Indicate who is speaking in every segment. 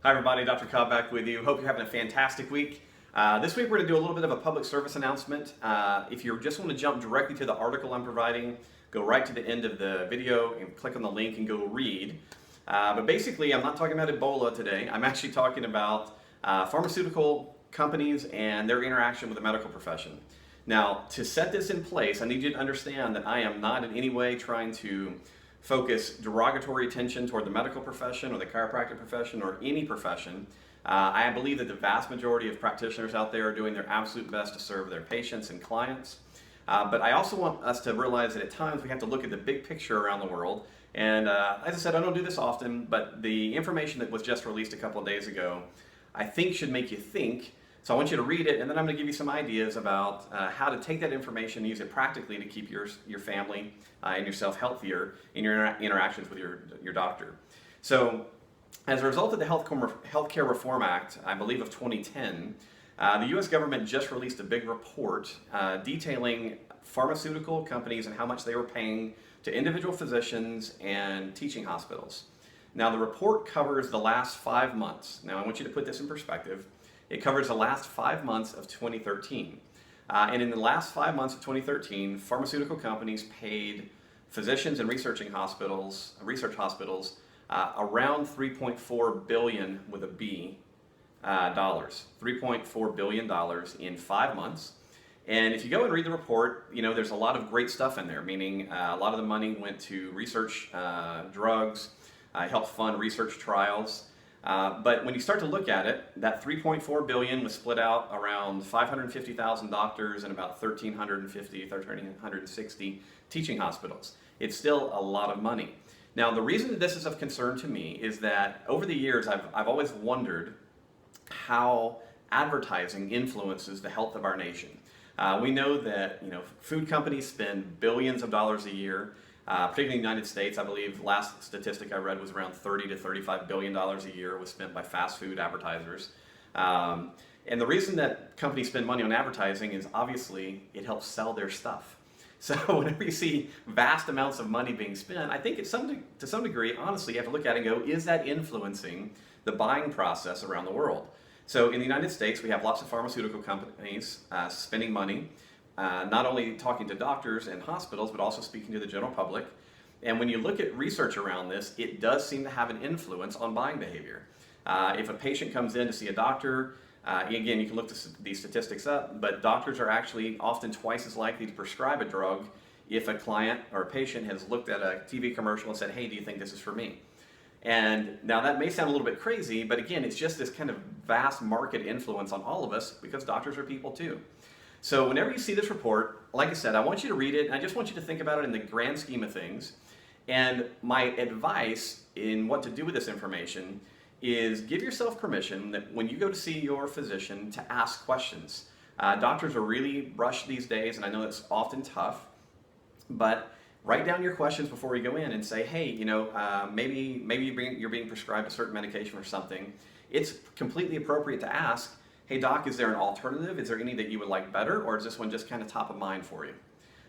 Speaker 1: Hi everybody, Dr. Cobb back with you. Hope you're having a fantastic week. This week we're going to do a little bit of a public service announcement. If you just want to jump directly to the article I'm providing, go right to the end of the video and click on the link and go read. But basically I'm not talking about Ebola today. I'm actually talking about pharmaceutical companies and their interaction with the medical profession. Now, to set this in place, I need you to understand that I am not in any way trying to focus derogatory attention toward the medical profession or the chiropractic profession or any profession. I believe that the vast majority of practitioners out there are doing their absolute best to serve their patients and clients. But I also want us to realize that at times we have to look at the big picture around the world. And as I said, I don't do this often, but the information that was just released a couple of days ago, I think should make you think. So I want you to read it, and then I'm going to give you some ideas about how to take that information and use it practically to keep your family and yourself healthier in your interactions with your doctor. So as a result of the Healthcare Reform Act, I believe of 2010, the U.S. government just released a big report detailing pharmaceutical companies and how much they were paying to individual physicians and teaching hospitals. Now the report covers the last 5 months. Now I want you to put this in perspective. It covers the last 5 months of 2013. And in the last 5 months of 2013, pharmaceutical companies paid physicians and research hospitals around $3.4 billion with a B dollars. $3.4 billion in 5 months. And if you go and read the report, you know, there's a lot of great stuff in there, meaning a lot of the money went to research drugs, helped fund research trials. But when you start to look at it, that $3.4 billion was split out around 550,000 doctors and about 1,360 teaching hospitals. It's still a lot of money. Now, the reason that this is of concern to me is that over the years, I've always wondered how advertising influences the health of our nation. We know that food companies spend billions of dollars a year. Particularly in the United States, I believe last statistic I read was around $30 to $35 billion a year was spent by fast food advertisers. And the reason that companies spend money on advertising is obviously it helps sell their stuff. So whenever you see vast amounts of money being spent, I think to some degree, honestly, you have to look at it and go, is that influencing the buying process around the world? So in the United States, we have lots of pharmaceutical companies spending money. Not only talking to doctors and hospitals, but also speaking to the general public. And when you look at research around this, it does seem to have an influence on buying behavior. If a patient comes in to see a doctor, again, you can look these statistics up, but doctors are actually often twice as likely to prescribe a drug if a client or a patient has looked at a TV commercial and said, hey, do you think this is for me? And now that may sound a little bit crazy, but again, it's just this kind of vast market influence on all of us because doctors are people too. So whenever you see this report, like I said, I want you to read it, and I just want you to think about it in the grand scheme of things. And my advice in what to do with this information is give yourself permission that when you go to see your physician to ask questions. Doctors are really rushed these days, and I know it's often tough, but write down your questions before you go in and say, hey, maybe you're being prescribed a certain medication or something. It's completely appropriate to ask, hey doc, is there an alternative? Is there any that you would like better, or is this one just kind of top of mind for you?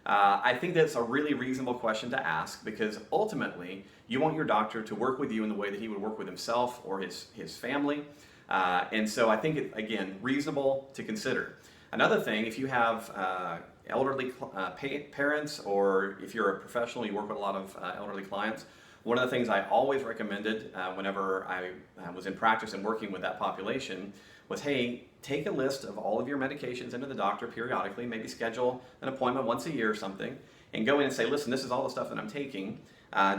Speaker 1: I think that's a really reasonable question to ask because ultimately you want your doctor to work with you in the way that he would work with himself or his family. And so I think it, again, reasonable to consider. Another thing, if you have elderly parents or if you're a professional, you work with a lot of elderly clients, one of the things I always recommended whenever I was in practice and working with that population was, hey, take a list of all of your medications into the doctor periodically, maybe schedule an appointment once a year or something, and go in and say, listen, this is all the stuff that I'm taking.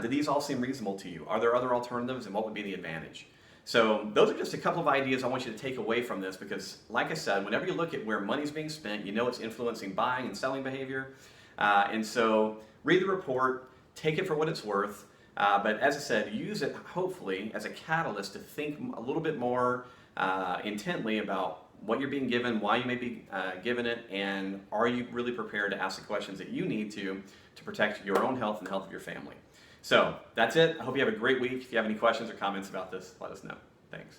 Speaker 1: Do these all seem reasonable to you? Are there other alternatives, and what would be the advantage? So those are just a couple of ideas I want you to take away from this because, like I said, whenever you look at where money's being spent, you know it's influencing buying and selling behavior. And so read the report, take it for what it's worth, but as I said, use it hopefully as a catalyst to think a little bit more intently about what you're being given, why you may be given it, and are you really prepared to ask the questions that you need to protect your own health and the health of your family. So that's it. I hope you have a great week. If you have any questions or comments about this, let us know. Thanks.